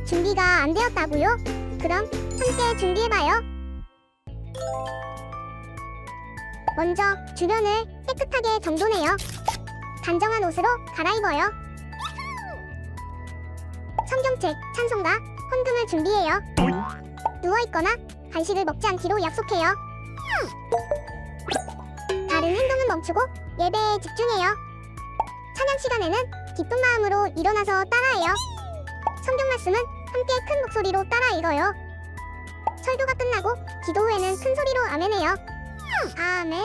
준비가 안 되었다고요? 그럼 함께 준비해봐요. 먼저 주변을 깨끗하게 정돈해요. 단정한 옷으로 갈아입어요. 성경책, 찬송가, 헌금을 준비해요. 누워있거나 간식을 먹지 않기로 약속해요. 다른 행동은 멈추고 예배에 집중해요. 찬양 시간에는 기쁜 마음으로 일어나서 따라해요. 성경 말씀은 함께 큰 목소리로 따라 읽어요. 설교가 끝나고 기도 후에는 큰 소리로 아멘해요. 아멘.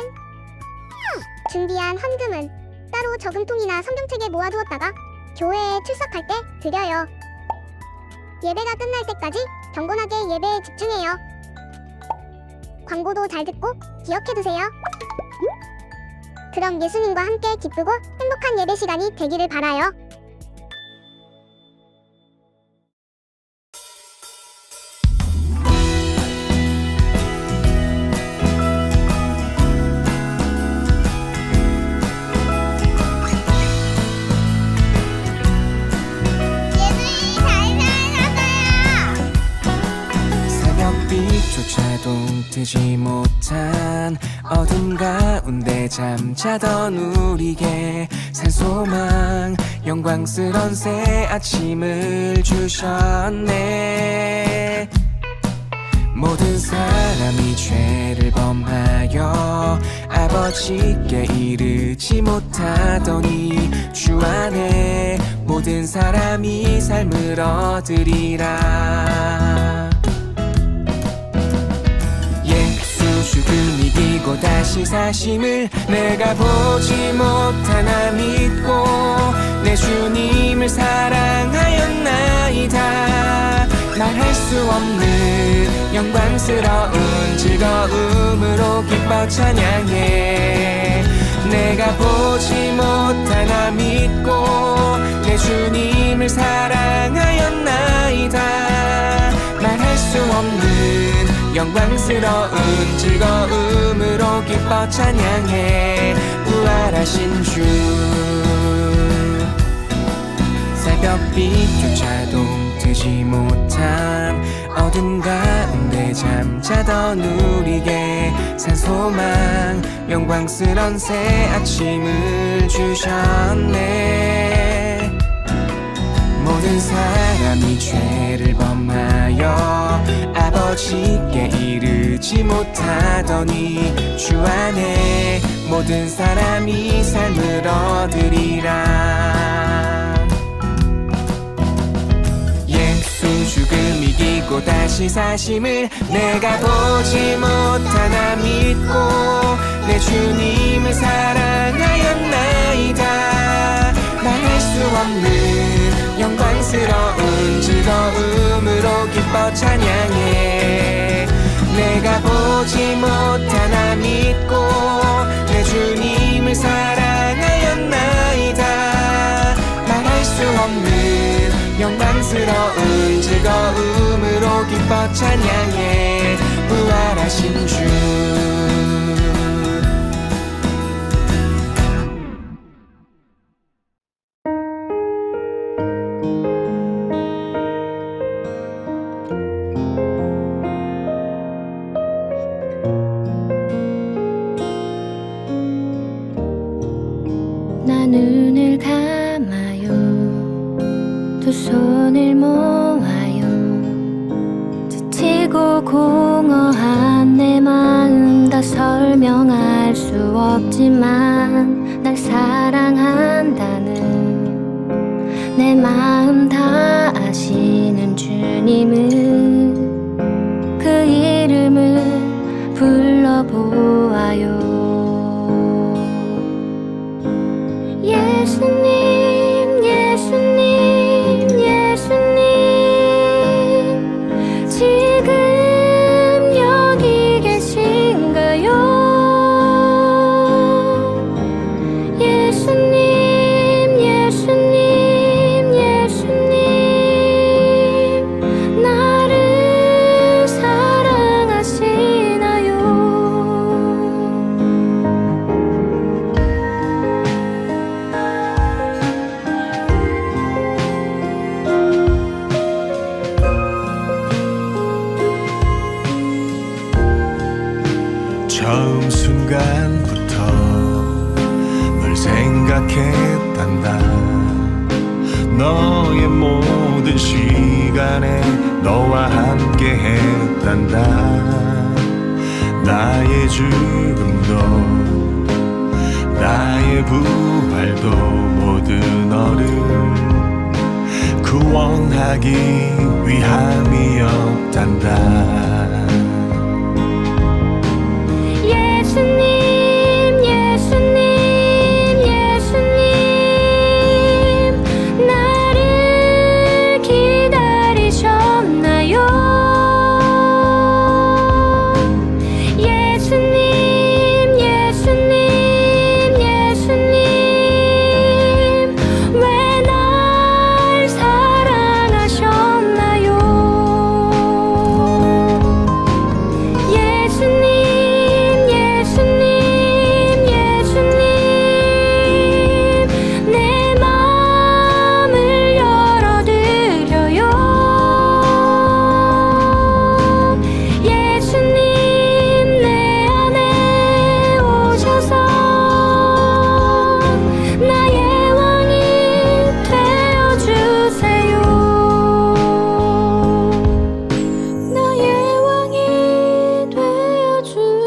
준비한 헌금은 따로 저금통이나 성경책에 모아두었다가 교회에 출석할 때 드려요. 예배가 끝날 때까지 경건하게 예배에 집중해요. 광고도 잘 듣고 기억해두세요. 그럼 예수님과 함께 기쁘고 행복한 예배 시간이 되기를 바라요. 새벽빛조차도 뜨지 못한 어둠 가운데 잠자던 우리에게 산소망 영광스런 새 아침을 주셨네. 모든 사람이 죄를 범하여 아버지께 이르지 못하더니 주 안에 모든 사람이 삶을 얻으리라. 예수 죽음 이기고 다시 사심을 내가 보지 못하나 믿고 내 주님을 사랑하였나이다. 말할 수 없는 영광스러운 즐거움으로 기뻐 찬양해. 내가 보지 못하나 믿고 내 주님을 사랑하였나이다. 말할 수 없는 영광스러운 즐거움으로 기뻐 찬양해. 부활하신 주 새벽빛조차도 뜨지 못한 어둠 가운데 잠자던 우리에게 산소망 영광스런 새 아침을 주셨네. 모든 사람이 죄를 범하여 아버지께 이르지 못하더니 주 안에 모든 사람이 삶을 얻으리라. 예수 죽음 이기고 다시 사심을 내가 보지 못하나 믿고 내 주님을 사랑하였나이다. 말할 수 없는 영광스러운 즐거움으로 기뻐 찬양해. 내가 보지 못하나 믿고 내 주님을 사랑하였나이다. 말할 수 없는 영광스러운 즐거움으로 기뻐 찬양해. 부활하신 주 나 눈을 감아요. 두 손을 모아요. 지치고 공허한 내 마음 다 설명할 수 없지만 날 사랑한다는 내 마음 다 아시는 주님을 그 이름을 불러보아요. 예수님, 예수님, 예수님, 지금 여기 계신가요? 예수님, 예수님, 예수님, 나를 했단다. 나의 죽음도 나의 부활도 모두 너를 구원하기 위함이었단다. 예수님 예수님 예수님 나를 기다리셨나요? 예수님 예수님 예수님 왜 날 사랑하셨나요? 예수님 예수님 예수님 내 마음을 열어드려요. 예수님 내 안에 오셔서 나의 왕이 되어주세요. 나의 왕이 되어주세요.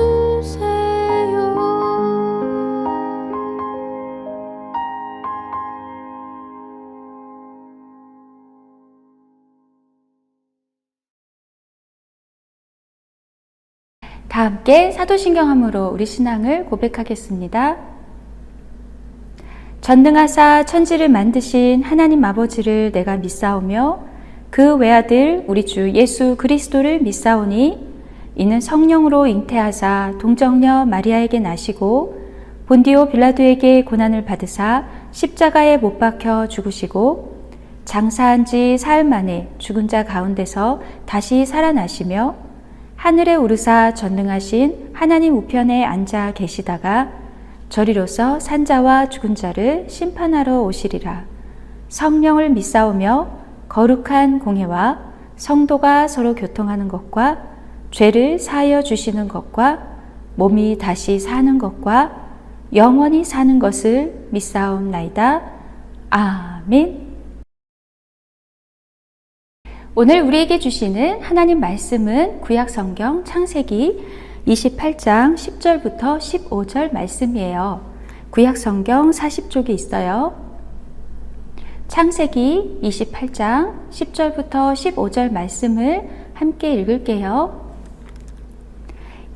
다 함께 사도신경함으로 우리 신앙을 고백하겠습니다. 전능하사 천지를 만드신 하나님 아버지를 내가 믿사오며 그 외아들 우리 주 예수 그리스도를 믿사오니 이는 성령으로 잉태하사 동정녀 마리아에게 나시고 본디오 빌라도에게 고난을 받으사 십자가에 못 박혀 죽으시고 장사한 지 사흘 만에 죽은 자 가운데서 다시 살아나시며 하늘에 오르사 전능하신 하나님 우편에 앉아 계시다가 저리로서 산자와 죽은 자를 심판하러 오시리라. 성령을 믿사오며 거룩한 공회와 성도가 서로 교통하는 것과 죄를 사하여 주시는 것과 몸이 다시 사는 것과 영원히 사는 것을 믿사옵나이다. 아멘. 오늘 우리에게 주시는 하나님 말씀은 구약성경 창세기 28장 10절부터 15절 말씀이에요. 구약성경 40쪽에 있어요. 창세기 28장 10절부터 15절 말씀을 함께 읽을게요.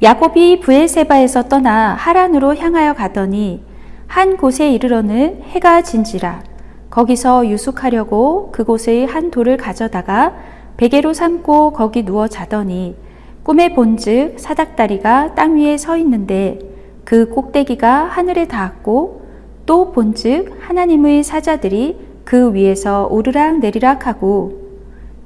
야곱이 브엘세바에서 떠나 하란으로 향하여 가더니 한 곳에 이르러는 해가 진지라. 거기서 유숙하려고 그곳의 한 돌을 가져다가 베개로 삼고 거기 누워 자더니 꿈에 본즉 사닥다리가 땅 위에 서 있는데 그 꼭대기가 하늘에 닿았고 또 본즉 하나님의 사자들이 그 위에서 오르락 내리락 하고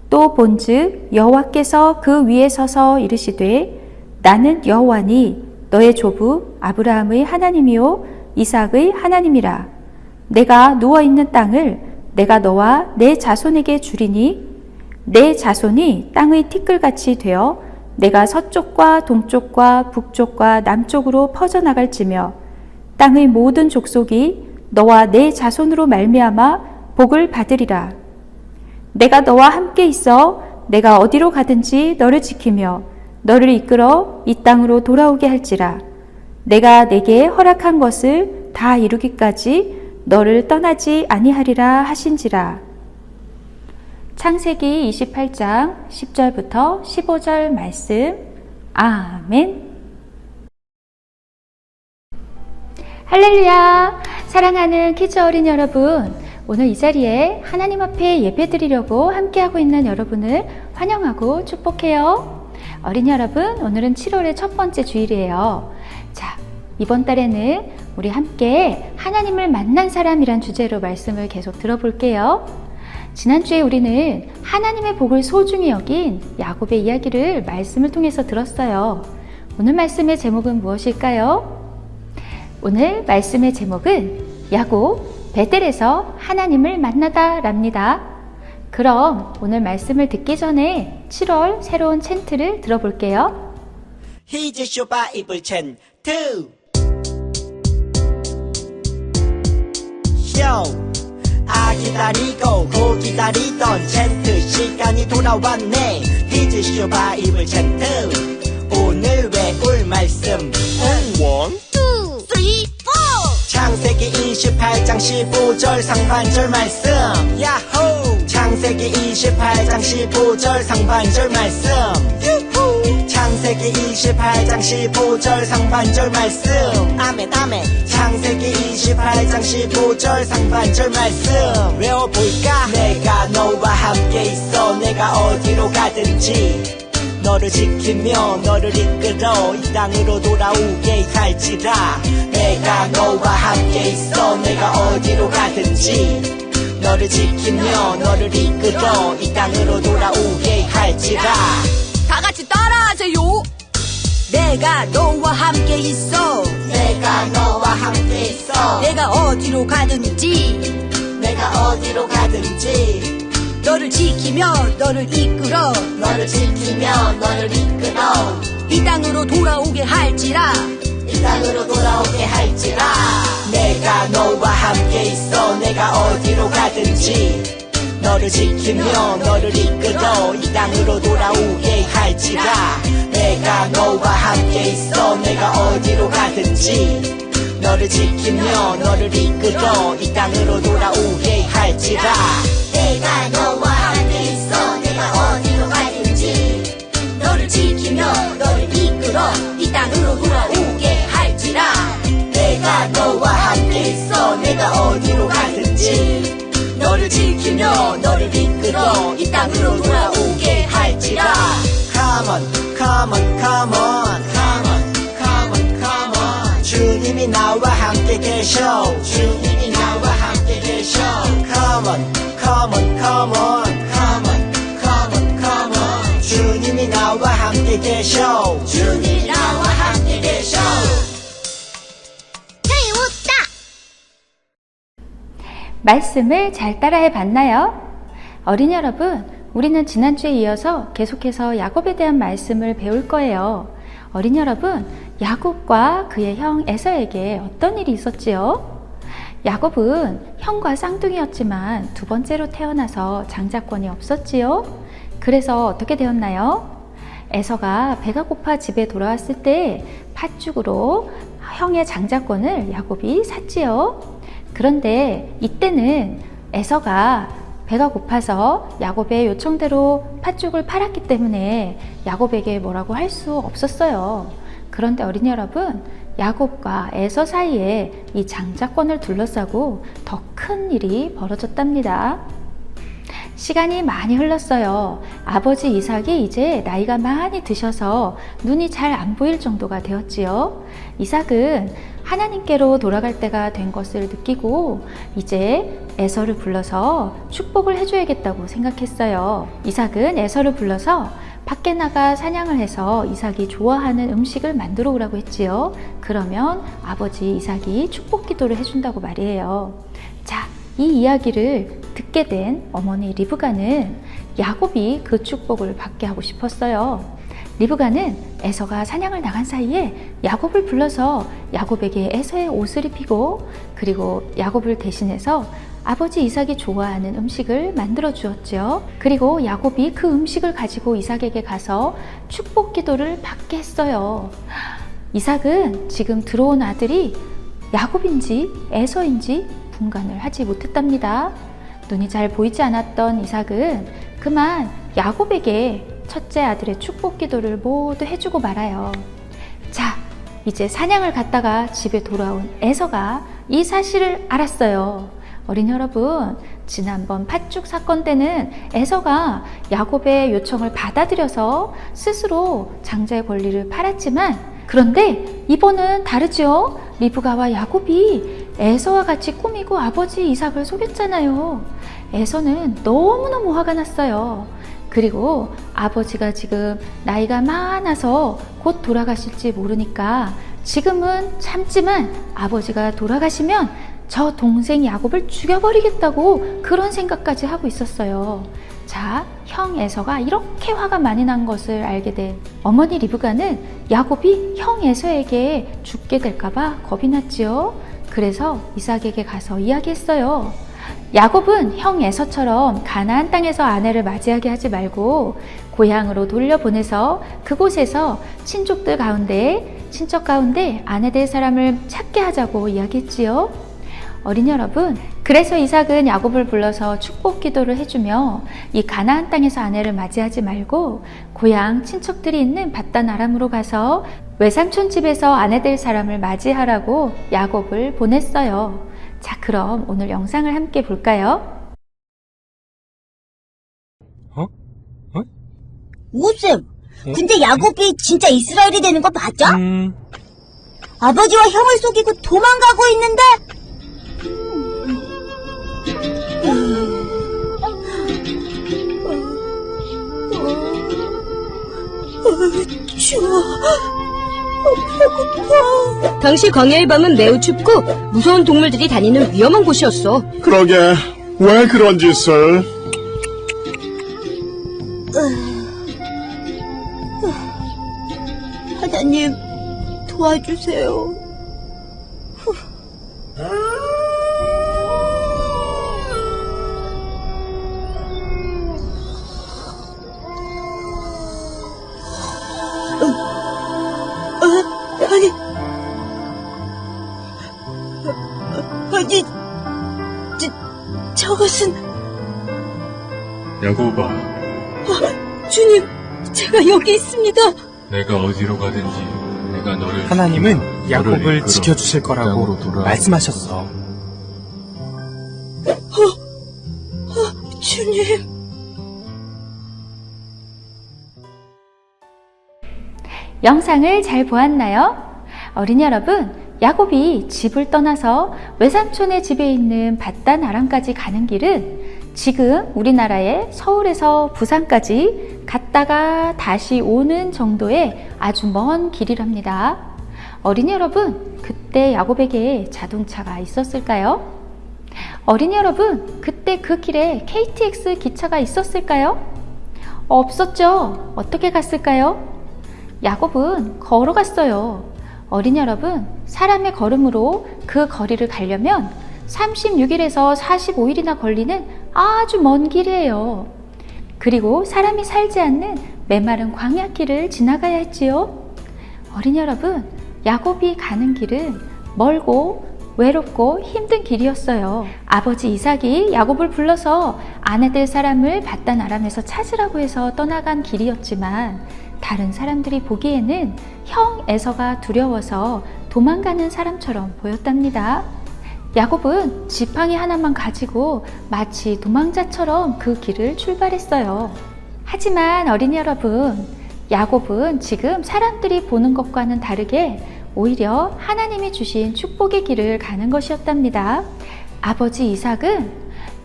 또 본즉 여호와께서 그 위에 서서 이르시되 나는 여호와니 너의 조부 아브라함의 하나님이요 이삭의 하나님이라. 내가 누워있는 땅을 내가 너와 내 자손에게 주리니 내 자손이 땅의 티끌같이 되어 내가 서쪽과 동쪽과 북쪽과 남쪽으로 퍼져나갈지며 땅의 모든 족속이 너와 내 자손으로 말미암아 복을 받으리라. 내가 너와 함께 있어 내가 어디로 가든지 너를 지키며 너를 이끌어 이 땅으로 돌아오게 할지라. 내가 내게 허락한 것을 다 이루기까지 너를 떠나지 아니하리라 하신지라. 창세기 28장 10절부터 15절 말씀. 아멘. 할렐루야. 사랑하는 키즈 어린 여러분, 오늘 이 자리에 하나님 앞에 예배드리려고 함께하고 있는 여러분을 환영하고 축복해요. 어린 여러분, 오늘은 7월의 첫 번째 주일이에요. 자, 이번 달에는 우리 함께 하나님을 만난 사람이란 주제로 말씀을 계속 들어볼게요. 지난주에 우리는 하나님의 복을 소중히 여긴 야곱의 이야기를 말씀을 통해서 들었어요. 오늘 말씀의 제목은 무엇일까요? 오늘 말씀의 제목은 야곱 베델에서 하나님을 만나다 랍니다. 그럼 오늘 말씀을 듣기 전에 7월 새로운 챈트를 들어볼게요. Here's your Bible chant 2. Yo, I 고 기다리던 챈트 시간이 돌아왔네. 히즈쇼 바이블 챈트 오늘 외울 말씀은 투, 쓰리, 포. 창세기 28장 15절 상반절 말씀. 야호! 창세기 28장 15절 상반절 말씀. 유후! 창세기 28장 15절 상반절 말씀. 아멘 아멘. 창세기 28장 15절 상반절 말씀. 외워볼까? 내가 너와 함께 있어. 내가 어디로 가든지 너를 지키며 너를 이끌어 이 땅으로 돌아오게 할지라. 내가 너와 함께 있어. 내가 어디로 가든지 너를 지키며 너를 이끌어 이 땅으로 돌아오게 할지라. 다 같이 따라하세요. 내가 너와 함께 있어. 내가 너와 함께 있어. 내가 어디로 가든지 내가 어디로 가든지 너를 지키며 너를 이끌어 너를 지키며 너를 이끌어 이 땅으로 돌아오게 할지라. 이 땅으로 돌아오게 할지라. 내가 너와 함께 있어. 내가 어디로 가든지 너를 지키며 너를 이끌어 이 땅으로 돌아오게 할지라. 내가 너와 함께 있어. 내가 어디로 가든지 너를 지키며 너를 이끌어 이 땅으로 돌아오게 할지라. 내가 너와 함께 있어. 내가 어디로 가든지 너를 지키며 너를 이끌어 이 땅으로 돌아오게 할지라. 내가 너와 함께 있어. 내가 어디로 가든지 너를 지키며 너를 이끌어 이 땅으로 돌아오게 할지라. Come on, come on, come on, come on, come on, come on. 주님이 나와 함께 계셔. 주님이 나와 함께 계셔. Come on, come on, come on, come on, come on, come on. 주님이 나와 함께 계셔. 주님이 나와 함께 계셔. 재밌다. 말씀을 잘 따라해 봤나요? 어린이 여러분, 우리는 지난주에 이어서 계속해서 야곱에 대한 말씀을 배울 거예요. 어린이 여러분, 야곱과 그의 형 에서에게 어떤 일이 있었지요? 야곱은 형과 쌍둥이였지만 두 번째로 태어나서 장자권이 없었지요. 그래서 어떻게 되었나요? 에서가 배가 고파 집에 돌아왔을 때 팥죽으로 형의 장자권을 야곱이 샀지요. 그런데 이때는 에서가 배가 고파서 야곱의 요청대로 팥죽을 팔았기 때문에 야곱에게 뭐라고 할 수 없었어요. 그런데 어린이 여러분, 야곱과 에서 사이에 이 장자권을 둘러싸고 더 큰 일이 벌어졌답니다. 시간이 많이 흘렀어요. 아버지 이삭이 이제 나이가 많이 드셔서 눈이 잘 안 보일 정도가 되었지요. 이삭은 하나님께로 돌아갈 때가 된 것을 느끼고 이제 에서를 불러서 축복을 해줘야겠다고 생각했어요. 이삭은 에서를 불러서 밖에 나가 사냥을 해서 이삭이 좋아하는 음식을 만들어 오라고 했지요. 그러면 아버지 이삭이 축복 기도를 해준다고 말이에요. 자, 이 이야기를 듣게 된 어머니 리브가는 야곱이 그 축복을 받게 하고 싶었어요. 리브가는 에서가 사냥을 나간 사이에 야곱을 불러서 야곱에게 에서의 옷을 입히고 그리고 야곱을 대신해서 아버지 이삭이 좋아하는 음식을 만들어 주었죠. 그리고 야곱이 그 음식을 가지고 이삭에게 가서 축복 기도를 받게 했어요. 이삭은 지금 들어온 아들이 야곱인지 에서인지 분간을 하지 못했답니다. 눈이 잘 보이지 않았던 이삭은 그만 야곱에게 첫째 아들의 축복 기도를 모두 해주고 말아요. 자, 이제 사냥을 갔다가 집에 돌아온 에서가 이 사실을 알았어요. 어린이 여러분, 지난번 팥죽 사건 때는 에서가 야곱의 요청을 받아들여서 스스로 장자의 권리를 팔았지만 그런데 이번은 다르죠. 리브가와 야곱이 에서와 같이 꾸미고 아버지 이삭을 속였잖아요. 에서는 너무너무 화가 났어요. 그리고 아버지가 지금 나이가 많아서 곧 돌아가실지 모르니까 지금은 참지만 아버지가 돌아가시면 저 동생 야곱을 죽여버리겠다고 그런 생각까지 하고 있었어요. 자, 형 에서가 이렇게 화가 많이 난 것을 알게 된 어머니 리브가는 야곱이 형 에서에게 죽게 될까봐 겁이 났지요. 그래서 이삭에게 가서 이야기했어요. 야곱은 형 에서처럼 가나안 땅에서 아내를 맞이하게 하지 말고 고향으로 돌려보내서 그곳에서 친척 가운데 아내 될 사람을 찾게 하자고 이야기했지요. 어린이 여러분, 그래서 이삭은 야곱을 불러서 축복 기도를 해주며 이 가나안 땅에서 아내를 맞이하지 말고 고향 친척들이 있는 밧단 아람으로 가서 외삼촌 집에서 아내 될 사람을 맞이하라고 야곱을 보냈어요. 자, 그럼 오늘 영상을 함께 볼까요? 오쌤, 근데 야곱이 진짜 이스라엘이 되는 거 맞아? 아버지와 형을 속이고 도망가고 있는데? 추워. 배고파. 당시 광야의 밤은 매우 춥고 무서운 동물들이 다니는 위험한 곳이었어. 그러게 왜 그런 짓을? 하나님, 도와주세요. 아니, 저것은 야곱아, 주님, 제가 여기 있습니다. 내가 어디로 가든지 내가 너를 하나님은 너를 야곱을 이끌어 지켜주실 거라고 땅으로 돌아오게 말씀하셨어. 주님. 영상을 잘 보았나요? 어린이 여러분, 야곱이 집을 떠나서 외삼촌의 집에 있는 밧단 아람까지 가는 길은 지금 우리나라의 서울에서 부산까지 갔다가 다시 오는 정도의 아주 먼 길이랍니다. 어린이 여러분, 그때 야곱에게 자동차가 있었을까요? 어린이 여러분, 그때 그 길에 KTX 기차가 있었을까요? 없었죠. 어떻게 갔을까요? 야곱은 걸어갔어요. 어린이 여러분, 사람의 걸음으로 그 거리를 가려면 36일에서 45일이나 걸리는 아주 먼 길이에요. 그리고 사람이 살지 않는 메마른 광야길을 지나가야 했지요. 어린이 여러분, 야곱이 가는 길은 멀고 외롭고 힘든 길이었어요. 아버지 이삭이 야곱을 불러서 아내 될 사람을 밧단 아람에서 찾으라고 해서 떠나간 길이었지만 다른 사람들이 보기에는 형 에서가 두려워서 도망가는 사람처럼 보였답니다. 야곱은 지팡이 하나만 가지고 마치 도망자처럼 그 길을 출발했어요. 하지만 어린이 여러분, 야곱은 지금 사람들이 보는 것과는 다르게 오히려 하나님이 주신 축복의 길을 가는 것이었답니다. 아버지 이삭은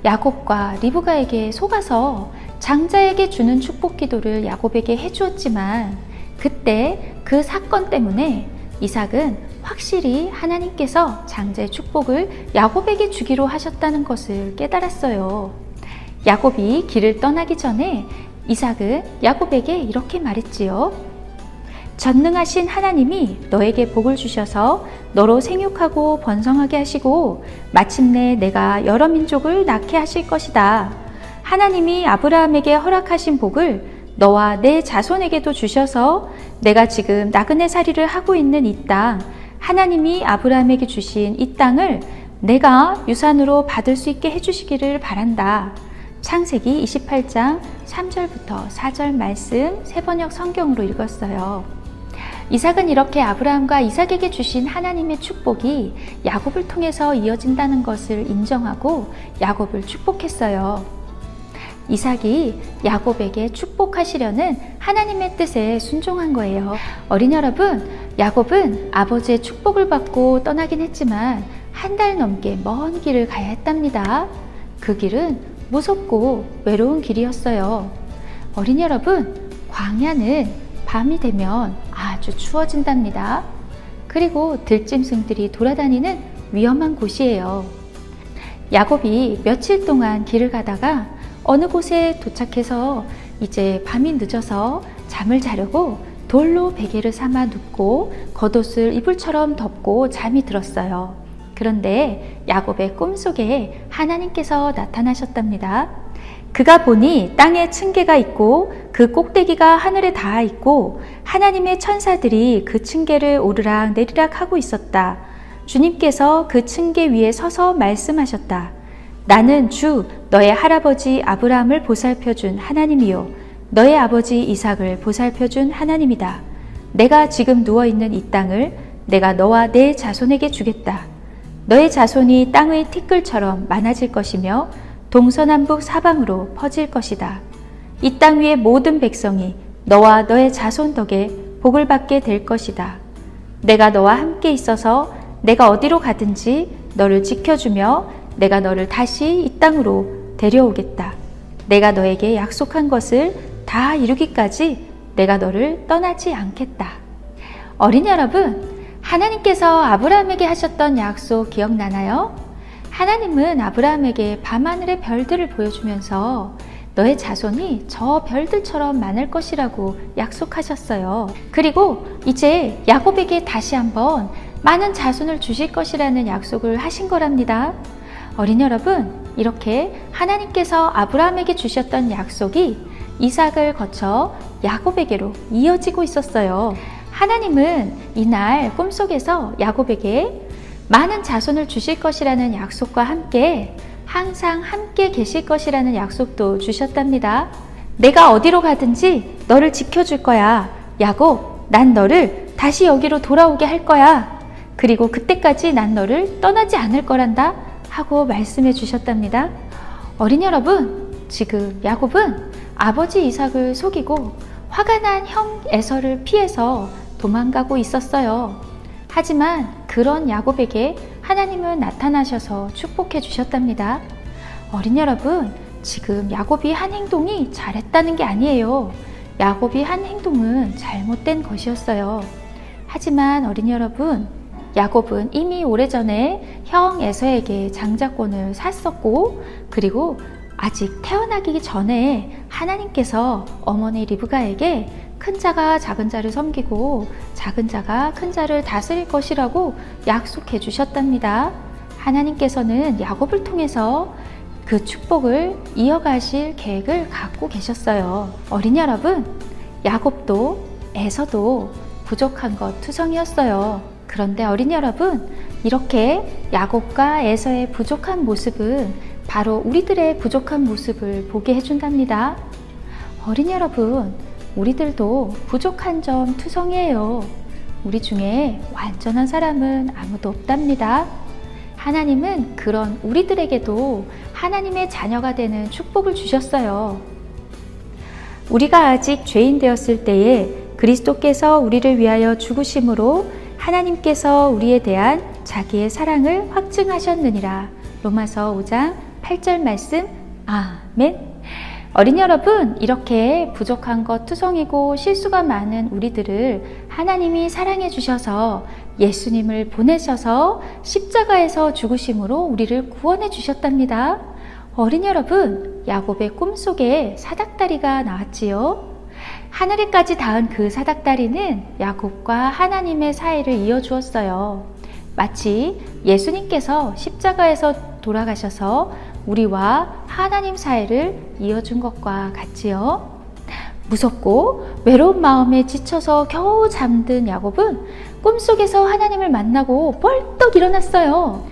야곱과 리브가에게 속아서 장자에게 주는 축복 기도를 야곱에게 해주었지만 그때 그 사건 때문에 이삭은 확실히 하나님께서 장자의 축복을 야곱에게 주기로 하셨다는 것을 깨달았어요. 야곱이 길을 떠나기 전에 이삭은 야곱에게 이렇게 말했지요. 전능하신 하나님이 너에게 복을 주셔서 너로 생육하고 번성하게 하시고 마침내 내가 여러 민족을 낳게 하실 것이다. 하나님이 아브라함에게 허락하신 복을 너와 내 자손에게도 주셔서 내가 지금 나그네 살이를 하고 있는 이 땅, 하나님이 아브라함에게 주신 이 땅을 내가 유산으로 받을 수 있게 해주시기를 바란다. 창세기 28장 3절부터 4절 말씀 새번역 성경으로 읽었어요. 이삭은 이렇게 아브라함과 이삭에게 주신 하나님의 축복이 야곱을 통해서 이어진다는 것을 인정하고 야곱을 축복했어요. 이삭이 야곱에게 축복하시려는 하나님의 뜻에 순종한 거예요. 어린이 여러분, 야곱은 아버지의 축복을 받고 떠나긴 했지만 한 달 넘게 먼 길을 가야 했답니다. 그 길은 무섭고 외로운 길이었어요. 어린이 여러분, 광야는 밤이 되면 아주 추워진답니다. 그리고 들짐승들이 돌아다니는 위험한 곳이에요. 야곱이 며칠 동안 길을 가다가 어느 곳에 도착해서 이제 밤이 늦어서 잠을 자려고 돌로 베개를 삼아 눕고 겉옷을 이불처럼 덮고 잠이 들었어요. 그런데 야곱의 꿈속에 하나님께서 나타나셨답니다. 그가 보니 땅에 층계가 있고 그 꼭대기가 하늘에 닿아 있고 하나님의 천사들이 그 층계를 오르락 내리락 하고 있었다. 주님께서 그 층계 위에 서서 말씀하셨다. 나는 주 너의 할아버지 아브라함을 보살펴준 하나님이요 너의 아버지 이삭을 보살펴준 하나님이다. 내가 지금 누워있는 이 땅을 내가 너와 내 자손에게 주겠다. 너의 자손이 땅의 티끌처럼 많아질 것이며 동서남북 사방으로 퍼질 것이다. 이 땅 위의 모든 백성이 너와 너의 자손 덕에 복을 받게 될 것이다. 내가 너와 함께 있어서 내가 어디로 가든지 너를 지켜주며 내가 너를 다시 이 땅으로 데려오겠다. 내가 너에게 약속한 것을 다 이루기까지 내가 너를 떠나지 않겠다. 어린이 여러분, 하나님께서 아브라함에게 하셨던 약속 기억나나요? 하나님은 아브라함에게 밤하늘의 별들을 보여주면서 너의 자손이 저 별들처럼 많을 것이라고 약속하셨어요. 그리고 이제 야곱에게 다시 한번 많은 자손을 주실 것이라는 약속을 하신 거랍니다. 어린이 여러분, 이렇게 하나님께서 아브라함에게 주셨던 약속이 이삭을 거쳐 야곱에게로 이어지고 있었어요. 하나님은 이날 꿈속에서 야곱에게 많은 자손을 주실 것이라는 약속과 함께 항상 함께 계실 것이라는 약속도 주셨답니다. 내가 어디로 가든지 너를 지켜줄 거야. 야곱, 난 너를 다시 여기로 돌아오게 할 거야. 그리고 그때까지 난 너를 떠나지 않을 거란다 하고 말씀해 주셨답니다. 어린이 여러분, 지금 야곱은 아버지 이삭을 속이고 화가 난 형 에서를 피해서 도망가고 있었어요. 하지만 그런 야곱에게 하나님은 나타나셔서 축복해 주셨답니다. 어린이 여러분, 지금 야곱이 한 행동이 잘했다는 게 아니에요. 야곱이 한 행동은 잘못된 것이었어요. 하지만 어린이 여러분, 야곱은 이미 오래전에 형 에서에게 장자권을 샀었고, 그리고 아직 태어나기 전에 하나님께서 어머니 리브가에게 큰 자가 작은 자를 섬기고 작은 자가 큰 자를 다스릴 것이라고 약속해 주셨답니다. 하나님께서는 야곱을 통해서 그 축복을 이어가실 계획을 갖고 계셨어요. 어린이 여러분, 야곱도 에서도 부족한 것 투성이었어요. 그런데 어린이 여러분, 이렇게 야곱과 에서의 부족한 모습은 바로 우리들의 부족한 모습을 보게 해준답니다. 어린이 여러분, 우리들도 부족한 점 투성이에요. 우리 중에 완전한 사람은 아무도 없답니다. 하나님은 그런 우리들에게도 하나님의 자녀가 되는 축복을 주셨어요. 우리가 아직 죄인 되었을 때에 그리스도께서 우리를 위하여 죽으심으로 하나님께서 우리에 대한 자기의 사랑을 확증하셨느니라. 로마서 5장 8절 말씀. 아멘. 어린이 여러분, 이렇게 부족한 것 투성이고 실수가 많은 우리들을 하나님이 사랑해 주셔서 예수님을 보내셔서 십자가에서 죽으심으로 우리를 구원해 주셨답니다. 어린이 여러분, 야곱의 꿈속에 사닥다리가 나왔지요. 하늘에까지 닿은 그 사닥다리는 야곱과 하나님의 사이를 이어주었어요. 마치 예수님께서 십자가에서 돌아가셔서 우리와 하나님 사이를 이어준 것과 같지요. 무섭고 외로운 마음에 지쳐서 겨우 잠든 야곱은 꿈속에서 하나님을 만나고 벌떡 일어났어요.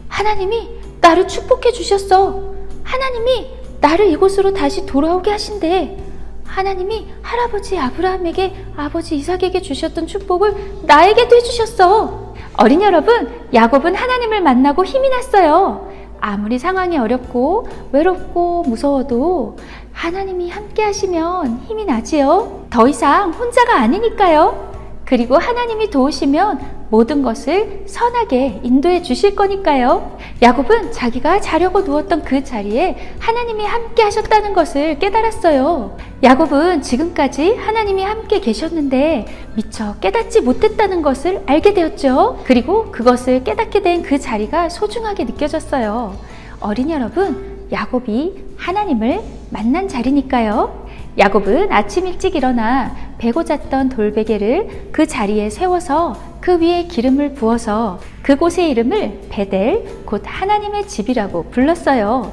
하나님이 나를 축복해 주셨어. 하나님이 나를 이곳으로 다시 돌아오게 하신대. 하나님이 할아버지 아브라함에게 아버지 이삭에게 주셨던 축복을 나에게도 해주셨어. 어린이 여러분, 야곱은 하나님을 만나고 힘이 났어요. 아무리 상황이 어렵고 외롭고 무서워도 하나님이 함께 하시면 힘이 나지요. 더 이상 혼자가 아니니까요. 그리고 하나님이 도우시면 모든 것을 선하게 인도해 주실 거니까요. 야곱은 자기가 자려고 누웠던 그 자리에 하나님이 함께 하셨다는 것을 깨달았어요. 야곱은 지금까지 하나님이 함께 계셨는데 미처 깨닫지 못했다는 것을 알게 되었죠. 그리고 그것을 깨닫게 된 그 자리가 소중하게 느껴졌어요. 어린이 여러분, 야곱이 하나님을 만난 자리니까요. 야곱은 아침 일찍 일어나 베고 잤던 돌베개를 그 자리에 세워서 그 위에 기름을 부어서 그곳의 이름을 베델, 곧 하나님의 집이라고 불렀어요.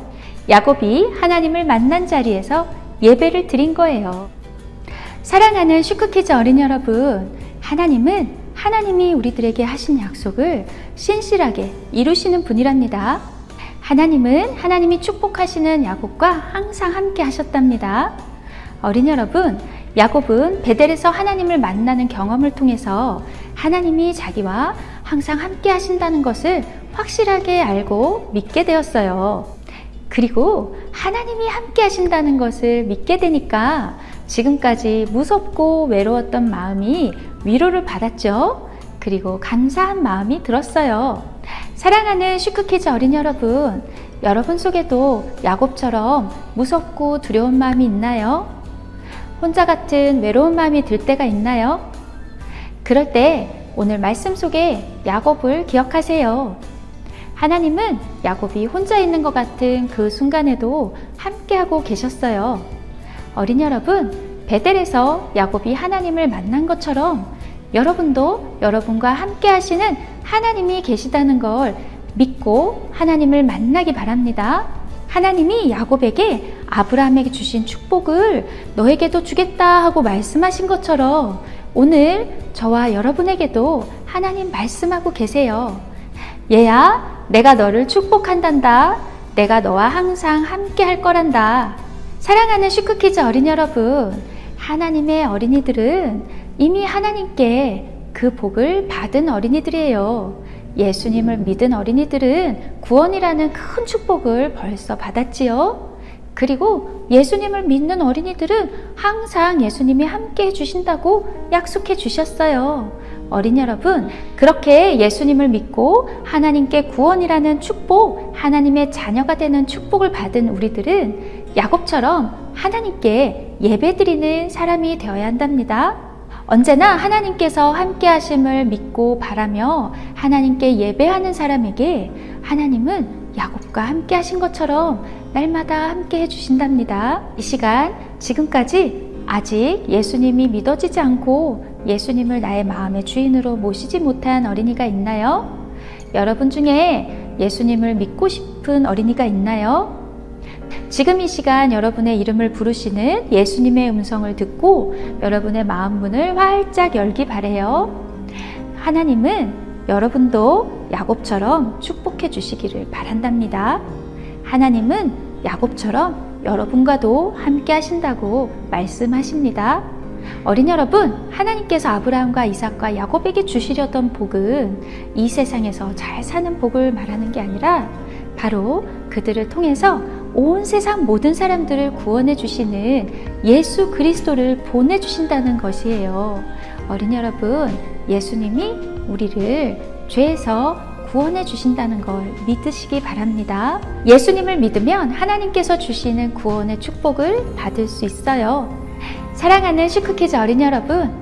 야곱이 하나님을 만난 자리에서 예배를 드린 거예요. 사랑하는 슈크키즈 어린이 여러분, 하나님이 우리들에게 하신 약속을 신실하게 이루시는 분이랍니다. 하나님은 하나님이 축복하시는 야곱과 항상 함께 하셨답니다. 어린이 여러분, 야곱은 베델에서 하나님을 만나는 경험을 통해서 하나님이 자기와 항상 함께 하신다는 것을 확실하게 알고 믿게 되었어요. 그리고 하나님이 함께 하신다는 것을 믿게 되니까 지금까지 무섭고 외로웠던 마음이 위로를 받았죠. 그리고 감사한 마음이 들었어요. 사랑하는 슈크키즈 어린이 여러분, 여러분 속에도 야곱처럼 무섭고 두려운 마음이 있나요? 혼자 같은 외로운 마음이 들 때가 있나요? 그럴 때 오늘 말씀 속에 야곱을 기억하세요. 하나님은 야곱이 혼자 있는 것 같은 그 순간에도 함께하고 계셨어요. 어린이 여러분, 베델에서 야곱이 하나님을 만난 것처럼 여러분도 여러분과 함께 하시는 하나님이 계시다는 걸 믿고 하나님을 만나기 바랍니다. 하나님이 야곱에게 아브라함에게 주신 축복을 너에게도 주겠다 하고 말씀하신 것처럼 오늘 저와 여러분에게도 하나님 말씀하고 계세요. 얘야, 내가 너를 축복한단다. 내가 너와 항상 함께 할 거란다. 사랑하는 슈크키즈 어린이 여러분, 하나님의 어린이들은 이미 하나님께 그 복을 받은 어린이들이에요. 예수님을 믿은 어린이들은 구원이라는 큰 축복을 벌써 받았지요. 그리고 예수님을 믿는 어린이들은 항상 예수님이 함께 해주신다고 약속해 주셨어요. 어린이 여러분, 그렇게 예수님을 믿고 하나님께 구원이라는 축복, 하나님의 자녀가 되는 축복을 받은 우리들은 야곱처럼 하나님께 예배드리는 사람이 되어야 한답니다. 언제나 하나님께서 함께 하심을 믿고 바라며 하나님께 예배하는 사람에게 하나님은 야곱과 함께 하신 것처럼 날마다 함께 해주신답니다. 이 시간, 지금까지 아직 예수님이 믿어지지 않고 예수님을 나의 마음의 주인으로 모시지 못한 어린이가 있나요? 여러분 중에 예수님을 믿고 싶은 어린이가 있나요? 지금 이 시간 여러분의 이름을 부르시는 예수님의 음성을 듣고 여러분의 마음 문을 활짝 열기 바래요. 하나님은 여러분도 야곱처럼 축복해 주시기를 바란답니다. 하나님은 야곱처럼 여러분과도 함께 하신다고 말씀하십니다. 어린이 여러분, 하나님께서 아브라함과 이삭과 야곱에게 주시려던 복은 이 세상에서 잘 사는 복을 말하는 게 아니라 바로 그들을 통해서 온 세상 모든 사람들을 구원해 주시는 예수 그리스도를 보내주신다는 것이에요. 어린이 여러분, 예수님이 우리를 죄에서 구원해 주신다는 걸 믿으시기 바랍니다. 예수님을 믿으면 하나님께서 주시는 구원의 축복을 받을 수 있어요. 사랑하는 슈크키즈 어린이 여러분,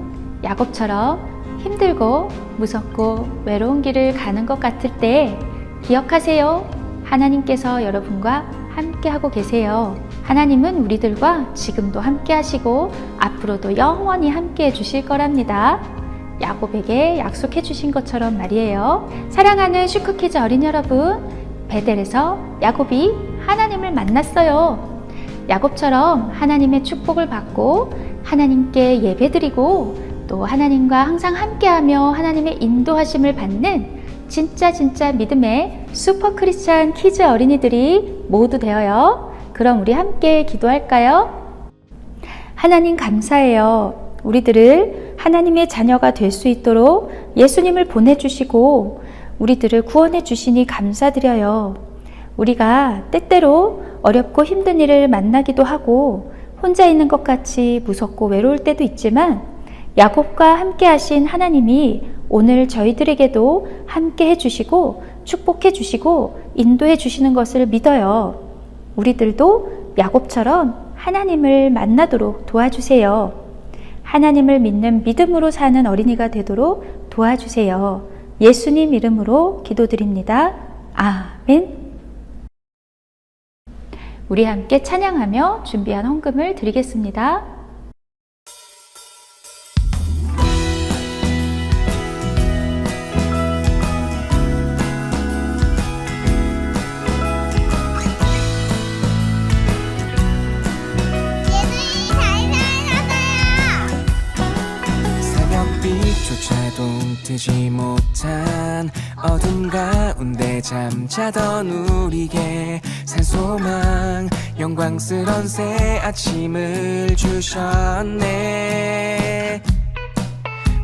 야곱처럼 힘들고 무섭고 외로운 길을 가는 것 같을 때 기억하세요. 하나님께서 여러분과 함께 하고 계세요. 하나님은 우리들과 지금도 함께 하시고 앞으로도 영원히 함께 해 주실 거랍니다. 야곱에게 약속해 주신 것처럼 말이에요. 사랑하는 슈크키즈 어린이 여러분, 베델에서 야곱이 하나님을 만났어요. 야곱처럼 하나님의 축복을 받고 하나님께 예배드리고 또 하나님과 항상 함께하며 하나님의 인도하심을 받는 진짜 믿음의 슈퍼 크리스찬 키즈 어린이들이 모두 되어요. 그럼 우리 함께 기도할까요? 하나님 감사해요. 우리들을 하나님의 자녀가 될 수 있도록 예수님을 보내주시고 우리들을 구원해 주시니 감사드려요. 우리가 때때로 어렵고 힘든 일을 만나기도 하고 혼자 있는 것 같이 무섭고 외로울 때도 있지만 야곱과 함께 하신 하나님이 오늘 저희들에게도 함께 해주시고 축복해 주시고 인도해 주시는 것을 믿어요. 우리들도 야곱처럼 하나님을 만나도록 도와주세요. 하나님을 믿는 믿음으로 사는 어린이가 되도록 도와주세요. 예수님 이름으로 기도드립니다. 아멘. 우리 함께 찬양하며 준비한 헌금을 드리겠습니다. 뜨지 못한 어둠 가운데 잠자던 우리에게 산소망 영광스런 새 아침을 주셨네.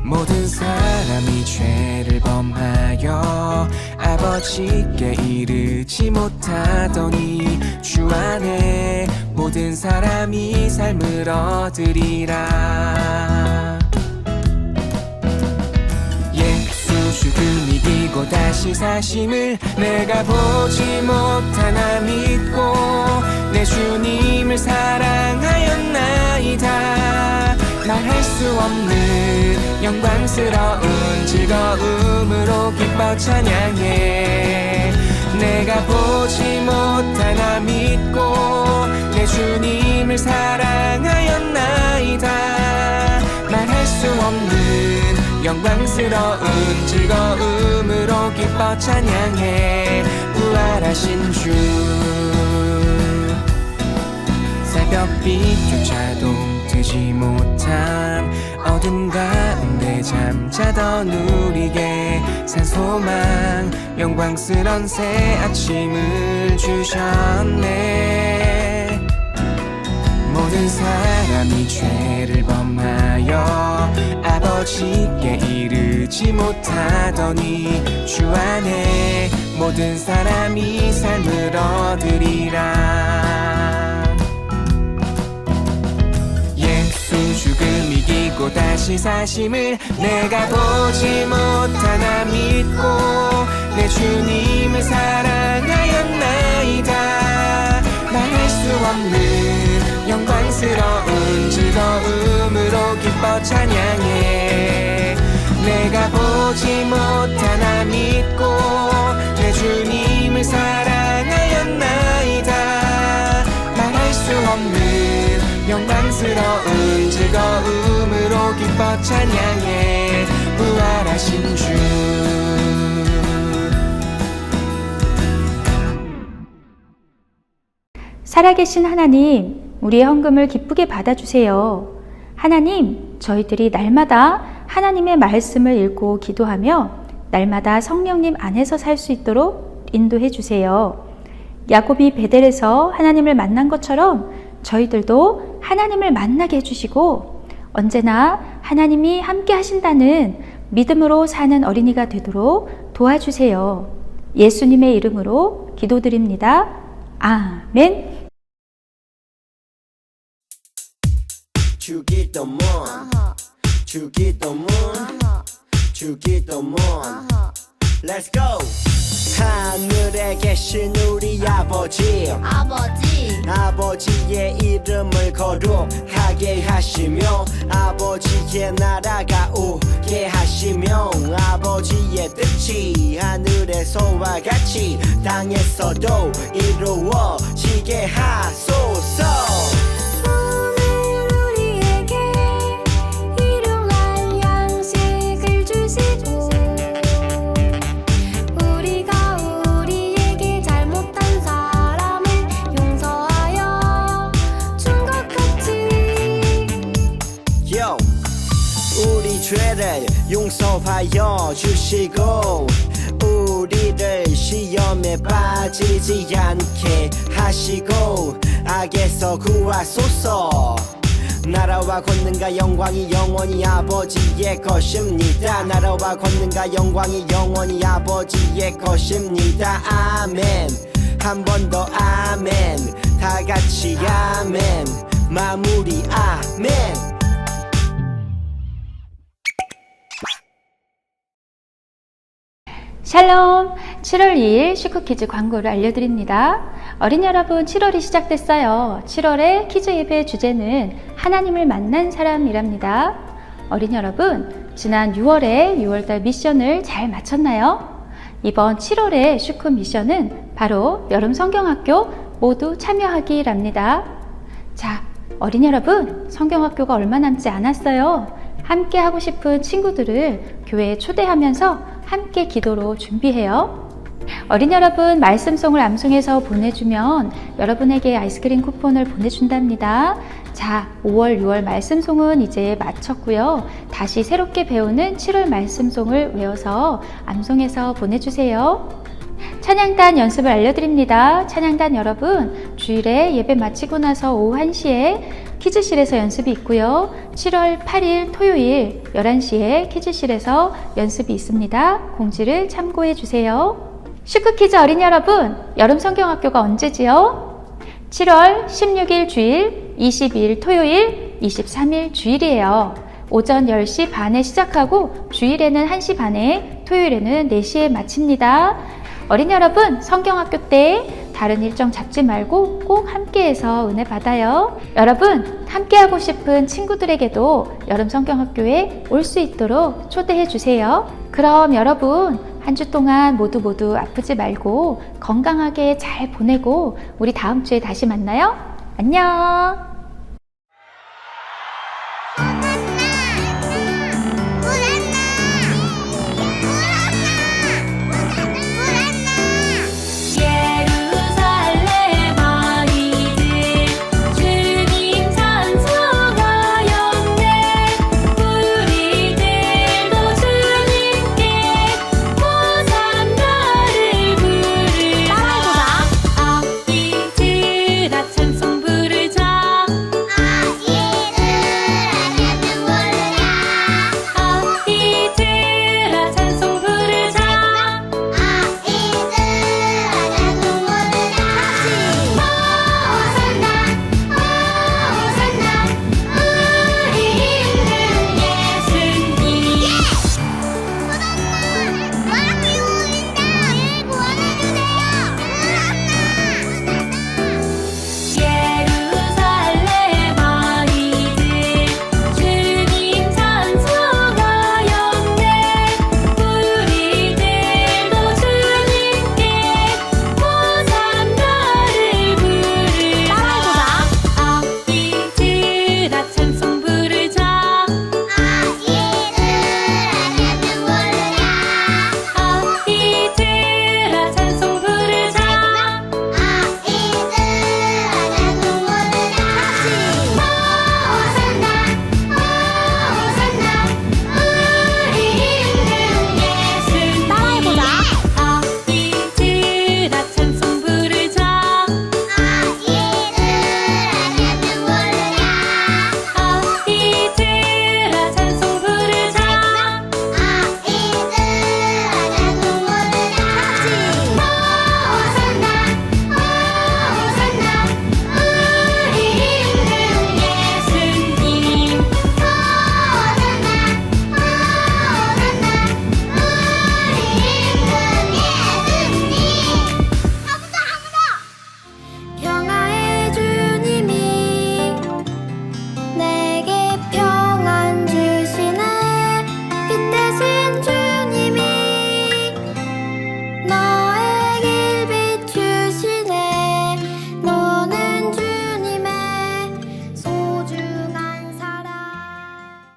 모든 사람이 죄를 범하여 아버지께 이르지 못하더니 주 안에 모든 사람이 삶을 얻으리라. 예수 죽음 이기고 다시 사심을 내가 보지 못하나 믿고 내 주님을 사랑하였나이다. 말할 수 없는 영광스러운 즐거움으로 기뻐 찬양해. 내가 보지 못하나 믿고 내 주님을 사랑하였나이다. 말할 수 없는 영광스러운 즐거움으로 기뻐 찬양해. 부활하신 주 새벽빛조차도 뜨지 못한 어둠 가운데 잠자던 우리에게 산소망 영광스런 새 아침을 주셨네. 모든 사람이 죄를 범하여 아버지께 이르지 못하더니 주 안에 모든 사람이 삶을 얻으리라. 죽음 이기고 다시 사심을 내가 보지 못하나 믿고 내 주님을 사랑하였나이다. 말할 수 없는 영광스러운 즐거움으로 기뻐 찬양해. 내가 보지 못하나 믿고 내 주님을 사랑하였나이다. 말할 수 없는 영광스러운 즐거움으로 기뻐 찬양해. 부활하신 주 살아계신 하나님, 우리의 헌금을 기쁘게 받아주세요. 하나님, 저희들이 날마다 하나님의 말씀을 읽고 기도하며 날마다 성령님 안에서 살 수 있도록 인도해 주세요. 야곱이 베델에서 하나님을 만난 것처럼 저희들도 하나님을 만나게 해주시고 언제나 하나님이 함께 하신다는 믿음으로 사는 어린이가 되도록 도와주세요. 예수님의 이름으로 기도드립니다. 아멘. 주기도문 주기도문 주기도문 Let's go. 하늘에 계신 우리 아버지의 이름을 거룩하게 하시며 아버지의 나라가 오게 하시며 아버지의 뜻이 하늘에서와 같이 땅에서도 이루어지게 하소서. 죄를 용서하여 주시고 우리를 시험에 빠지지 않게 하시고 악에서 구하소서. 나라와 권능과 영광이 영원히 아버지의 것입니다. 나라와 권능과 영광이 영원히 아버지의 것입니다. 아멘. 한 번 더 아멘. 다 같이 아멘. 마무리 아멘. 샬롬! 7월 2일 슈크퀴즈 광고를 알려드립니다. 어린이 여러분, 7월이 시작됐어요. 7월의 퀴즈 예배 주제는 하나님을 만난 사람이랍니다. 어린이 여러분, 지난 6월에 6월달 미션을 잘 마쳤나요? 이번 7월의 슈크 미션은 바로 여름 성경학교 모두 참여하기랍니다. 자, 어린이 여러분, 성경학교가 얼마 남지 않았어요. 함께 하고 싶은 친구들을 교회에 초대하면서 함께 기도로 준비해요. 어린이 여러분, 말씀송을 암송해서 보내주면 여러분에게 아이스크림 쿠폰을 보내준답니다. 자, 5월, 6월 말씀송은 이제 마쳤고요. 다시 새롭게 배우는 7월 말씀송을 외워서 암송해서 보내주세요. 찬양단 연습을 알려드립니다. 찬양단 여러분, 주일에 예배 마치고 나서 오후 1시에 키즈실에서 연습이 있고요. 7월 8일 토요일 11시에 키즈실에서 연습이 있습니다. 공지를 참고해 주세요. 슈크키즈 어린이 여러분, 여름 성경학교가 언제지요? 7월 16일 주일, 22일 토요일, 23일 주일이에요. 오전 10시 반에 시작하고 주일에는 1시 반에, 토요일에는 4시에 마칩니다. 어린이 여러분, 성경학교 때 다른 일정 잡지 말고 꼭 함께해서 은혜 받아요. 여러분, 함께하고 싶은 친구들에게도 여름 성경학교에 올 수 있도록 초대해 주세요. 그럼 여러분, 한 주 동안 모두 아프지 말고 건강하게 잘 보내고 우리 다음 주에 다시 만나요. 안녕.